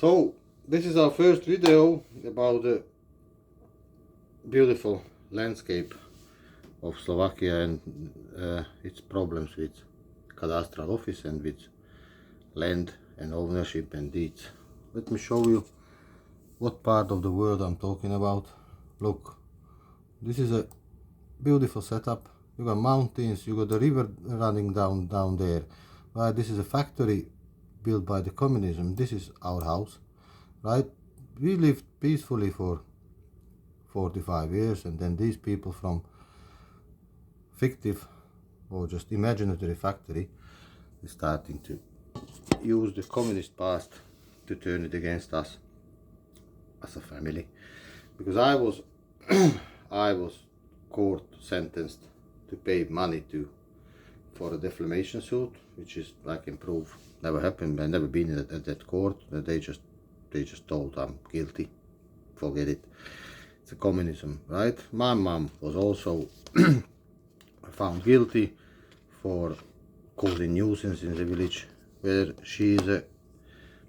So this is our first video about the beautiful landscape of Slovakia and its problems with cadastral office and with land and ownership and deeds. Let me show you what part of the world I'm talking about. Look, this is a beautiful setup. You got mountains, you got the river running down there. Right, this is a factory built by the communism. This is our house, right? We lived peacefully for 45 years, and then these people from fictive or just imaginary factory is starting to use the communist past to turn it against us as a family, because I was I was court sentenced to pay money for a defamation suit, which is, I can prove, never happened. I've never been at that court. They just told I'm guilty. Forget it. It's a communism, right? My mom was also found guilty for causing nuisance in the village, where she is a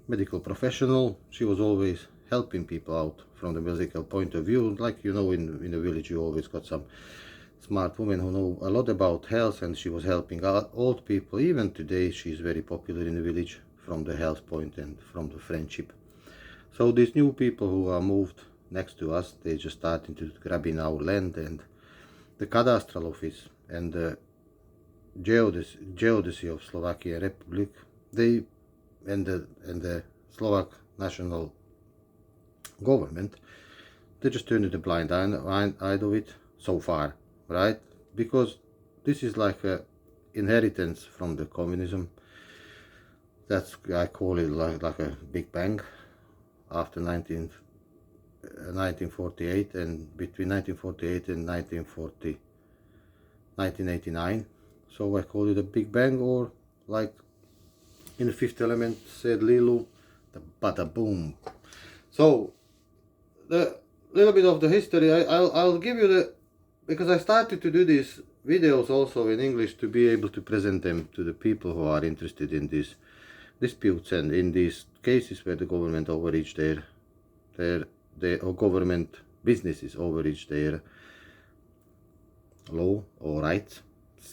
medical professional. She was always helping people out from the medical point of view. Like, you know, in a village you always got some smart women who know a lot about health, and she was helping old people. Even today she is very popular in the village from the health point and from the friendship. So these new people who are moved next to us, they just starting to grabbing our land, and the cadastral office and the geodesy of Slovakian Republic, they and the Slovak national government, they just turned a blind eye to it so far, right? Because this is like a inheritance from the communism. That's, I call it like a big bang after 1948, and between 1948 and 1989. So I call it a big bang, or like in the Fifth Element said Lilu, the bada boom. So the little bit of the history, I'll give you the, because I started to do these videos also in English to be able to present them to the people who are interested in these disputes and in these cases where the government overreached or government businesses overreached their law or rights.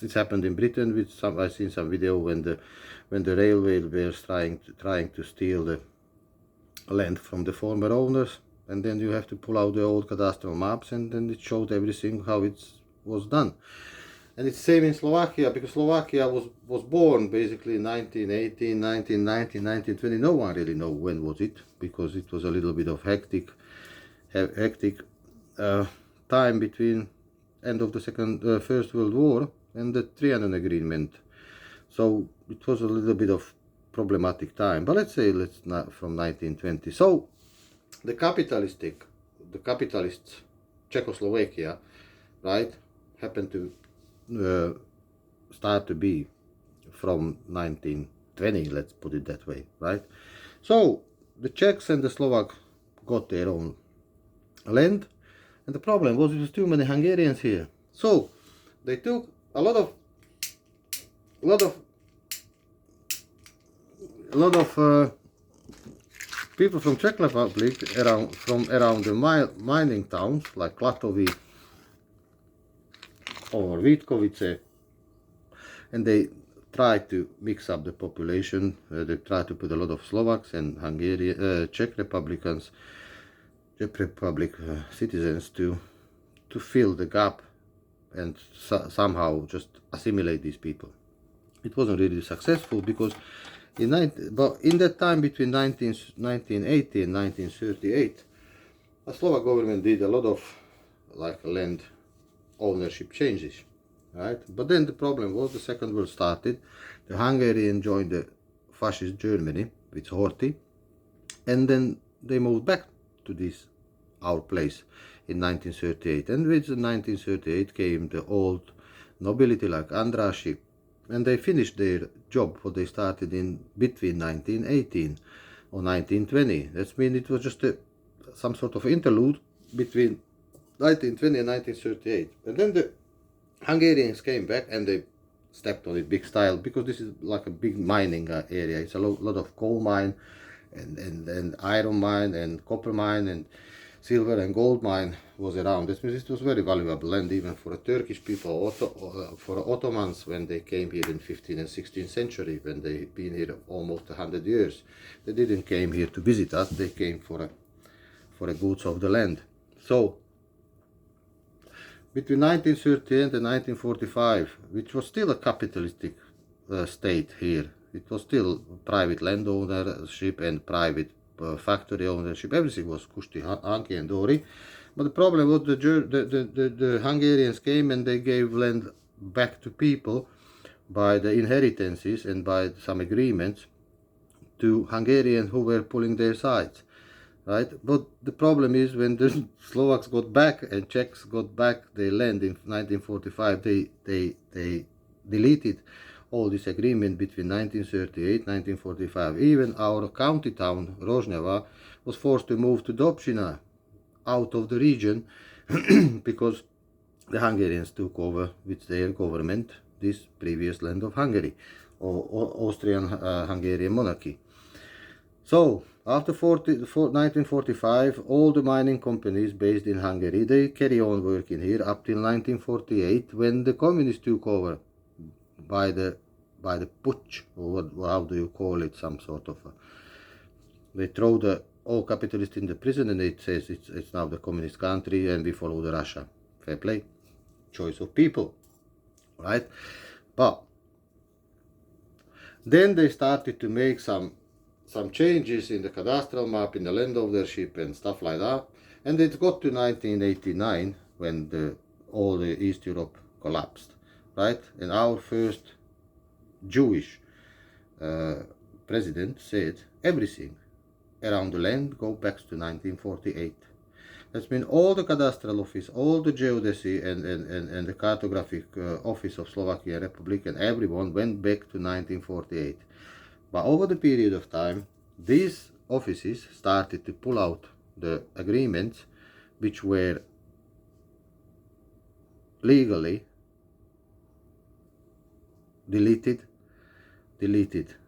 This happened in Britain with some. I've seen some video when the railway was trying to steal the land from the former owners, and then you have to pull out the old cadastral maps, and then it showed everything how it was done. And it's same in Slovakia, because Slovakia was born basically in 1918, 1919, 1920. No one really know when was it, because it was a little bit of hectic time between end of the First World War and the Trianon Agreement. So it was a little bit of problematic time. But let's not from 1920. So the capitalist Czechoslovakia, right, happened to start to be from 1920, let's put it that way, right? So the Czechs and the Slovak got their own land, and the problem was there was too many Hungarians here. So they took a lot of people from Czech Republic around the mining towns like Klatovy or Vítkovice, and they tried to mix up the population. They tried to put a lot of Slovaks and Czech Republic citizens to fill the gap and somehow just assimilate these people. It wasn't really successful, because in that time between 1980 and 1938, the Slovak government did a lot of like land ownership changes, right? But then the problem was the Second World started. The Hungarian joined the fascist Germany with Horthy, and then they moved back to our place in 1938. And with 1938 came the old nobility like Andrassy, and they finished their job what they started in between 1918 or 1920. That means it was just some sort of interlude between 1920 and 1938. And then the Hungarians came back and they stepped on it big style, because this is like a big mining area. It's a lot of coal mine, and iron mine and copper mine and silver and gold mine was around. That means it was very valuable land even for the Turkish people, for the Ottomans when they came here in 15th and 16th century, when they been here almost 100 years. They didn't came here to visit us, they came for the goods of the land. So between 1938 and 1945, which was still a capitalistic state here, it was still private land ownership and private factory ownership. Everything was Kushti, Hanki and Dori. But the problem was the Hungarians came and they gave land back to people by the inheritances and by some agreements to Hungarians who were pulling their sides. Right? But the problem is when the Slovaks got back and Czechs got back their land in 1945, they deleted all this agreement between 1938 and 1945. Even our county town, Roznava, was forced to move to Dobšina, out of the region, because the Hungarians took over with their government this previous land of Hungary, or Austrian-Hungarian monarchy. So, after 1945, all the mining companies based in Hungary, they carry on working here up till 1948, when the communists took over by the putsch, or how do you call it, some sort of they throw the all capitalists in the prison and it says it's now the communist country and we follow the Russia. Fair play, choice of people, right? But then they started to make some changes in the cadastral map, in the land ownership and stuff like that, and it got to 1989 when all the East Europe collapsed, right? And our first Jewish president said everything around the land go back to 1948. That means all the cadastral office, all the geodesy and the cartographic office of Slovakian Republic and everyone went back to 1948. But over the period of time, these offices started to pull out the agreements which were legally deleted.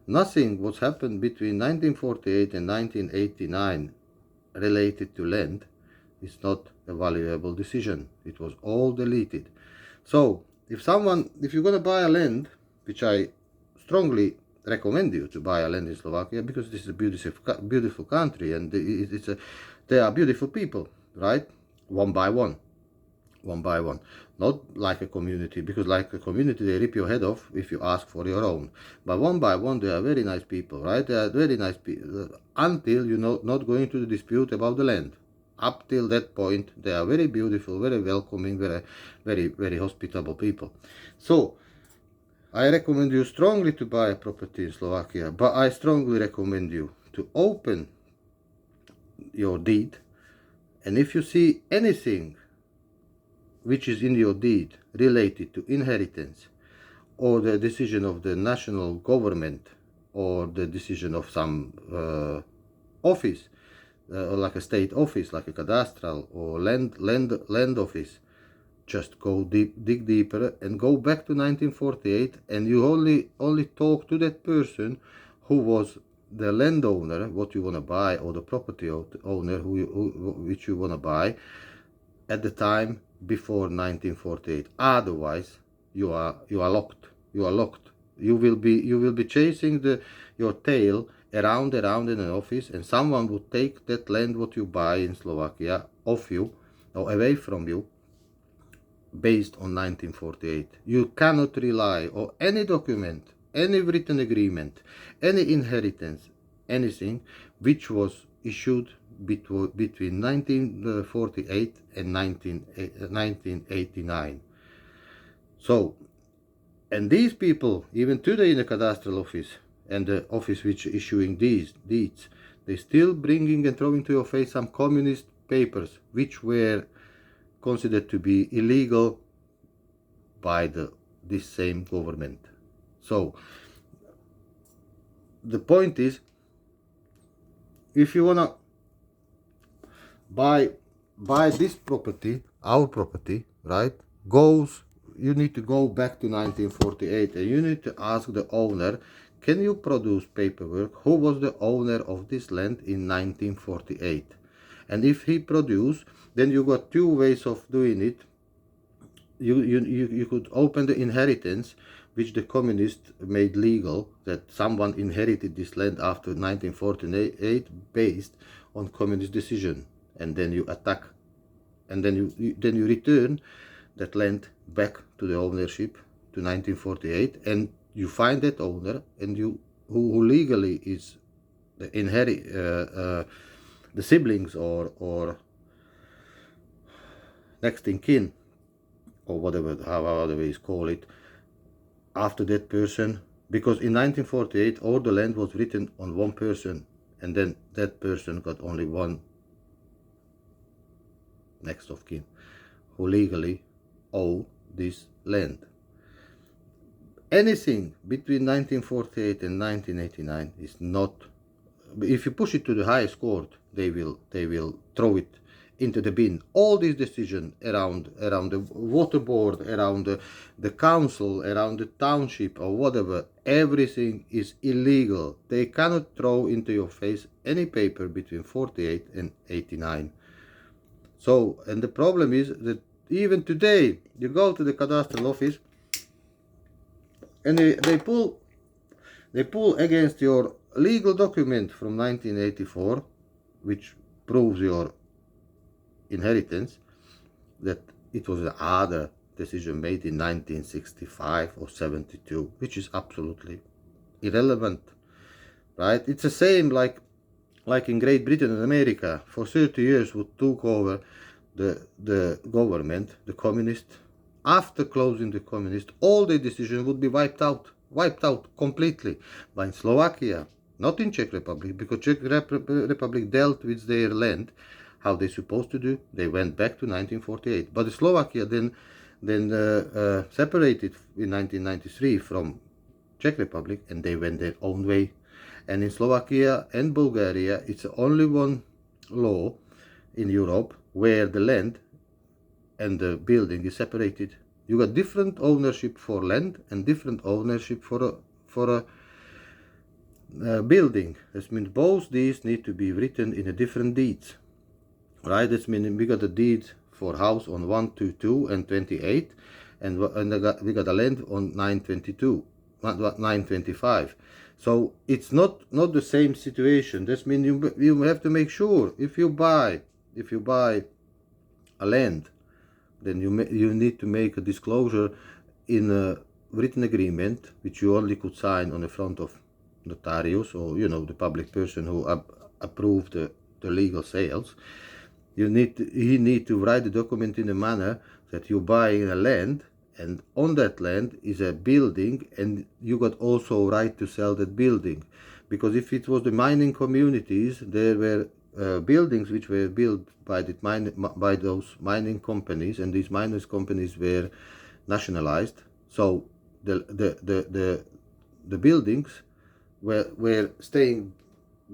Nothing what happened between 1948 and 1989 related to land is not a valuable decision. It was all deleted. So if you're going to buy a land, which I strongly recommend you to buy a land in Slovakia, because this is a beautiful country and they are beautiful people, right? One by one, not like a community, because like a community they rip your head off if you ask for your own, but one by one they are very nice people, right? They are very nice people until you're not going to dispute about the land. Up till that point they are very beautiful, very welcoming, very hospitable people. So I recommend you strongly to buy a property in Slovakia, but I strongly recommend you to open your deed, and if you see anything which is in your deed related to inheritance or the decision of the national government or the decision of some office, or like a state office, like a cadastral or land office, just go dig deeper and go back to 1948, and you only talk to that person who was the landowner, what you want to buy, or the property owner which you want to buy at the time before 1948. Otherwise, you are locked. You will be chasing your tail around in an office, and someone would take that land what you buy in Slovakia off you or away from you based on 1948. You cannot rely on any document, any written agreement, any inheritance, anything which was issued between 1948 and 1989. So, and these people, even today in the cadastral office and the office which is issuing these deeds, they still bringing and throwing to your face some communist papers which were considered to be illegal by this same government. So the point is, if you wanna buy this property, our property, right, you need to go back to 1948 and you need to ask the owner, can you produce paperwork who was the owner of this land in 1948? And if he produced, then you got two ways of doing it. You could open the inheritance, which the communists made legal, that someone inherited this land after 1948 based on communist decision, and then you attack, and then you return that land back to the ownership to 1948, and you find that owner, and you who legally is the the siblings or next in kin, or whatever, however you call it, after that person, because in 1948 all the land was written on one person, and then that person got only one next of kin who legally owe this land. Anything between 1948 and 1989 is not. If you push it to the highest court, they will throw it into the bin. All these decisions around the water board, around the council, around the township or whatever, everything is illegal. They cannot throw into your face any paper between 48 and 89. So, and the problem is that even today you go to the cadastral office and they pull against your legal document from 1984, which proves your inheritance, that it was an other decision made in 1965 or 72, which is absolutely irrelevant, right? It's the same like in Great Britain and America. For 30 years who took over the government, the communist. After closing the communist, all the decisions would be wiped out completely. But in Slovakia, not in Czech Republic, because Czech Republic dealt with their land how they supposed to do. They went back to 1948. But the Slovakia then separated in 1993 from Czech Republic, and they went their own way. And in Slovakia and Bulgaria, it's only one law in Europe where the land and the building is separated. You got different ownership for land and different ownership for a building. That means both these need to be written in a different deeds, right? That means we got a deed for house on 122 and 28, and we got a land on 922, 925. So it's not the same situation. That means you have to make sure if you buy a land, then you need to make a disclosure in a written agreement, which you only could sign on the front of notarius, or the public person who approved the legal sales. He need to write the document in a manner that you buying a land, and on that land is a building, and you got also right to sell that building. Because if it was the mining communities, there were buildings which were built by those mining companies, and these mining companies were nationalized. So the buildings were staying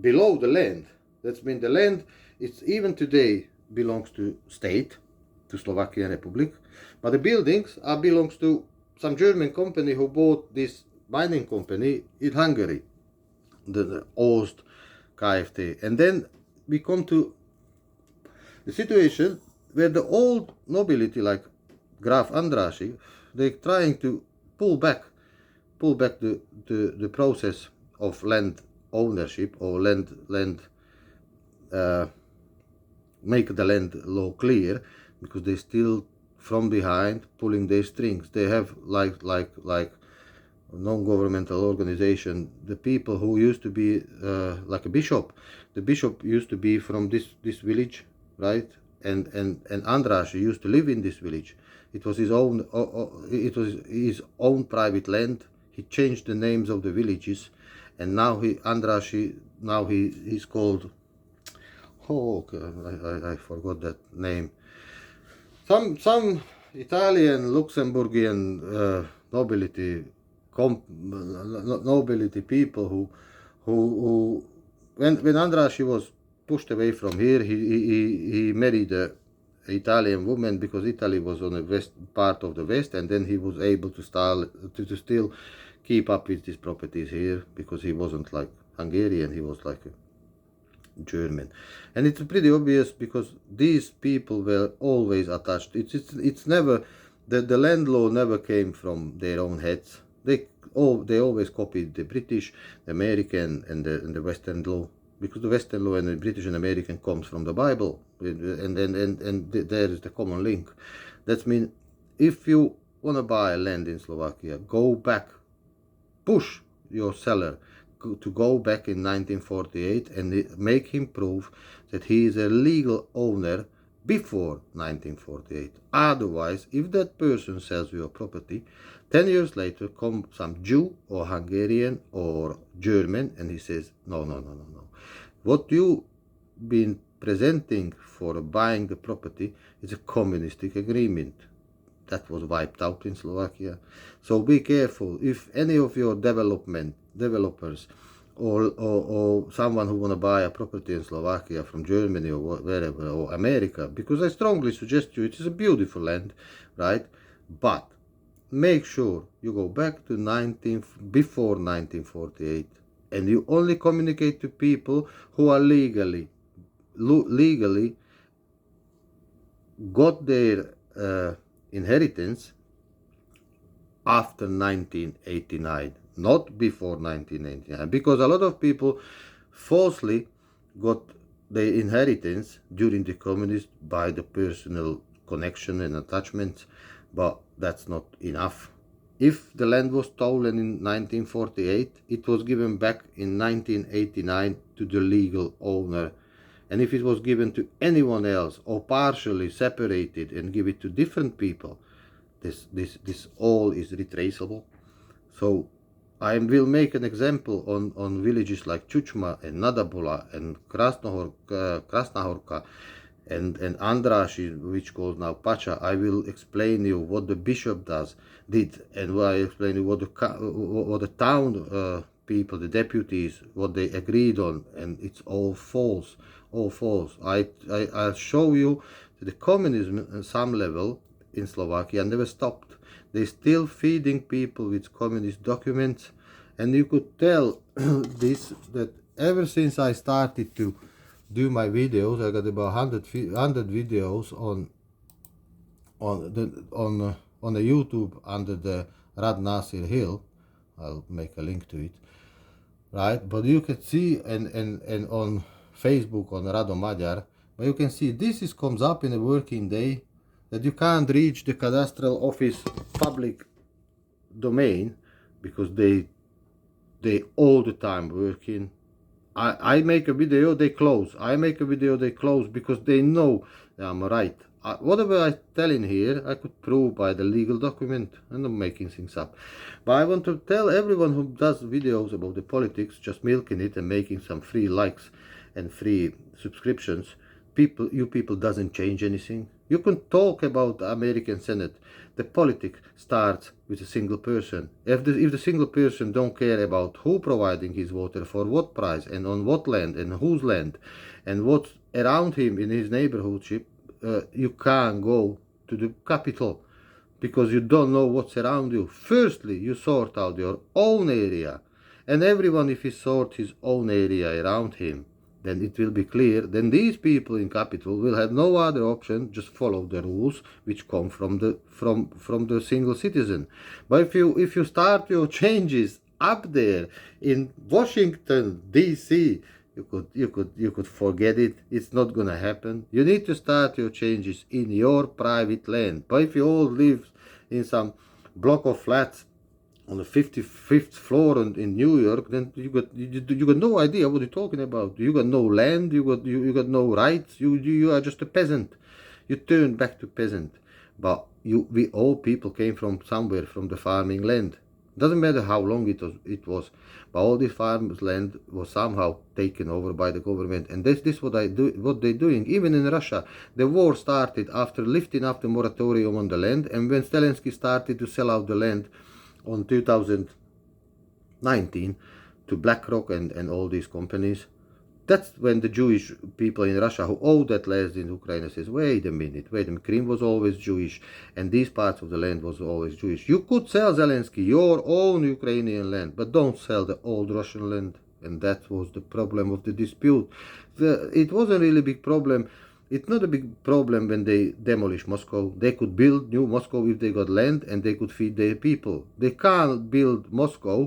below the land. That means the land, it's even today belongs to state, to Slovakian Republic, but the buildings belongs to some German company who bought this mining company in Hungary, the Ost KFT. And then we come to the situation where the old nobility, like Graf Andrassy, they're trying to pull back the process of land ownership, or make the land law clear, because they still from behind pulling their strings. They have like non-governmental organization, the people who used to be like a bishop. The bishop used to be from this village, right? And Andrassy used to live in this village. It was his own. It was his own private land. He changed the names of the villages, and now Andrassy. Now he's called. Oh, I forgot that name. Some Italian, Luxembourgian nobility people who when Andrassy was pushed away from here, he married a Italian woman, because Italy was on the west part of the west, and then he was able to still keep up with these properties here, because he wasn't like Hungarian, he was like a German. And it's pretty obvious, because these people were always attached. It's never, the land law never came from their own heads. They always copied the British, the American, and the Western law, because the Western law and the British and American comes from the Bible, and there is the common link. That means if you want to buy land in Slovakia, go back, push your seller to go back in 1948 and make him prove that he is a legal owner before 1948. Otherwise, if that person sells your property, 10 years later come some Jew or Hungarian or German and he says, no. What you been presenting for buying the property is a communistic agreement. That was wiped out in Slovakia. So be careful. If any of your developers or someone who want to buy a property in Slovakia from Germany or wherever, or America, because I strongly suggest you, it is a beautiful land, right? But make sure you go back to before 1948, and you only communicate to people who are legally got their inheritance after 1989, not before 1989, because a lot of people falsely got their inheritance during the communists by the personal connection and attachment, but that's not enough. If the land was stolen in 1948, it was given back in 1989 to the legal owner. And if it was given to anyone else or partially separated and give it to different people, this all is retraceable. So I will make an example on villages like Cucma and Nadabula and Krasnahorka and Andraši, which calls now Pacha. I will explain you what the bishop did, and I explain you what the town people, the deputies, what they agreed on, and it's all false. All false. I'll show you that the communism at some level in Slovakia never stopped. They still feeding people with communist documents, and you could tell this, that ever since I started to do my videos, I got about 100 videos on the YouTube under the Rad Nasir Hill. I'll make a link to it, right? But you can see and on Facebook on Rado Magyar, but you can see this comes up in a working day, that you can't reach the cadastral office public domain because they all the time working. I make a video, they close. I make a video, they close, because they know that I'm right. Whatever I tell in here, I could prove by the legal document. I'm not making things up. But I want to tell everyone who does videos about the politics, just milking it and making some free likes and free subscriptions, you people doesn't change anything. You can talk about the American Senate. The politics starts with a single person. If the single person don't care about who providing his water, for what price, and on what land, and whose land, and what's around him in his neighborhood, you can't go to the capital, because you don't know what's around you. Firstly, you sort out your own area, and everyone, if he sort his own area around him, then it will be clear. Then these people in capital will have no other option, just follow the rules which come from the single citizen. But if you start your changes up there in Washington DC, you could forget it. It's not gonna happen. You need to start your changes in your private land. But if you all live in some block of flats on the 55th floor in New York, then you got no idea what you're talking about. You got no land, you got no rights. You are just a peasant. You turn back to peasant. But we all people came from somewhere, from the farming land. Doesn't matter how long it was, but all this farmers' land was somehow taken over by the government. And this what they're doing. Even in Russia, the war started after lifting up the moratorium on the land, and when Zelensky started to sell out the land on 2019 to BlackRock and all these companies, That's when the Jewish people in Russia who owned that land in Ukraine says, wait a minute, Crimea was always Jewish, and these parts of the land was always Jewish. You could sell, Zelensky, your own Ukrainian land, but don't sell the old Russian land. And that was the problem of the dispute. It wasn't really a big problem. It's not a big problem when they demolish Moscow. They could build new Moscow if they got land and they could feed their people. They can't build Moscow,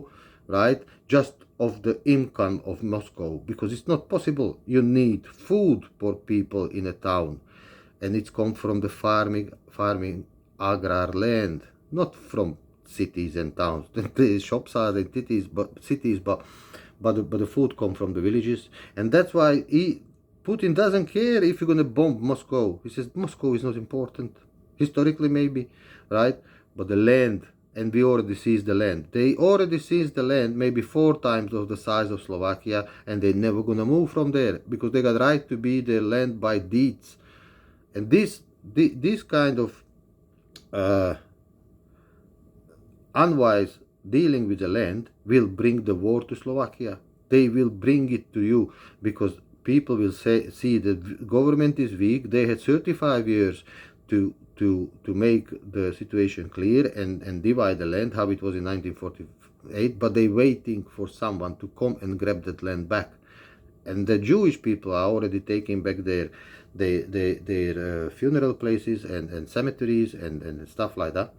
right, just of the income of Moscow, because it's not possible. You need food for people in a town, and it's come from the farming agrar land, not from cities and towns. The shops are in cities, but the food come from the villages, and that's why Putin doesn't care if you're going to bomb Moscow. He says Moscow is not important, historically maybe, right? But the land, and we already seized the land. They already seized the land, maybe 4 times of the size of Slovakia, and they're never going to move from there, because they got right to be their land by deeds. And this kind of unwise dealing with the land will bring the war to Slovakia. They will bring it to you, because people will see the government is weak. They had 35 years to make the situation clear and divide the land, how it was in 1948, but they're waiting for someone to come and grab that land back. And the Jewish people are already taking back their funeral places and cemeteries and stuff like that.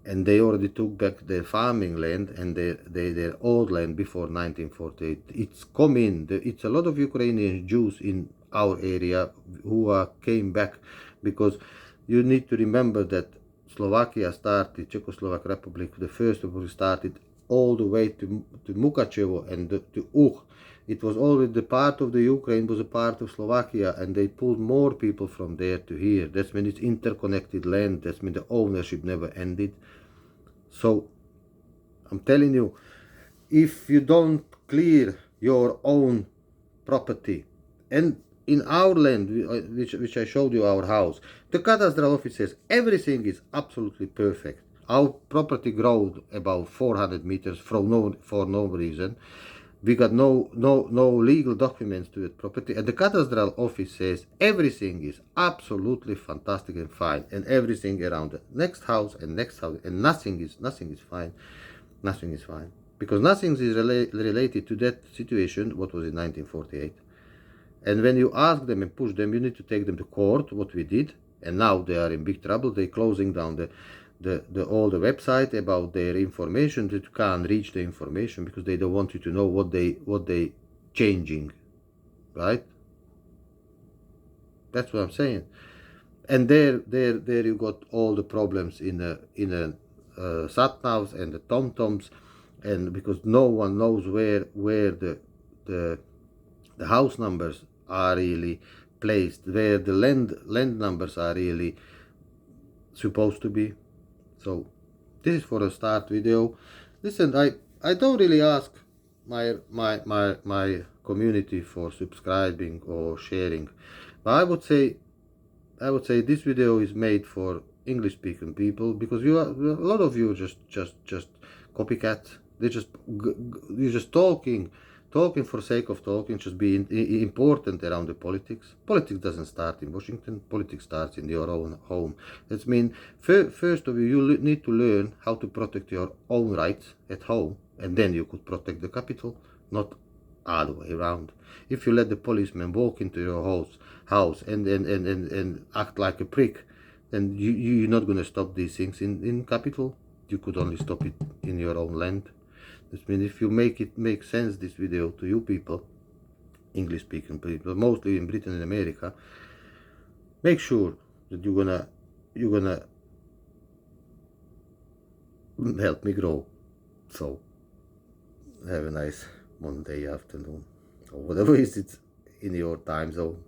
And they already took back their farming land and their old land before 1948. It's coming. It's a lot of Ukrainian Jews in our area who came back, because you need to remember that Slovakia started, Czechoslovak Republic, the first republic started all the way to Mukachevo and to Uch. It was already the part of the Ukraine was a part of Slovakia, and they pulled more people from there to here. That's when it's interconnected land. That's when the ownership never ended. So I'm telling you, if you don't clear your own property, and in our land, which I showed you, our house, the cadastral office says everything is absolutely perfect. Our property growed about 400 meters for no reason. We got no legal documents to that property, and the cadastral office says everything is absolutely fantastic and fine, and everything around the next house and nothing is fine. Nothing is fine, because nothing is related to that situation what was in 1948. And when you ask them and push them, you need to take them to court, what we did, and now they are in big trouble. They're closing down all the website about their information. That you can't reach the information because they don't want you to know what they changing, right? That's what I'm saying. And there you got all the problems in the sat-navs and the tom-toms, and because no one knows where the house numbers are really placed, where the land numbers are really supposed to be. So this is for a start video. Listen, I don't really ask my community for subscribing or sharing, but I would say this video is made for English speaking people, because a lot of you just copycat. You're just talking for sake of talking, just being important around the politics. Politics doesn't start in Washington. Politics starts in your own home. That means first of you need to learn how to protect your own rights at home, and then you could protect the capital, not other way around. If you let the policeman walk into your house and act like a prick, then you're not going to stop these things in capital. You could only stop it in your own land. That means if you make sense this video to you people, English speaking people, mostly in Britain and America, make sure that you're gonna help me grow. So have a nice Monday afternoon, or whatever is it in your time zone.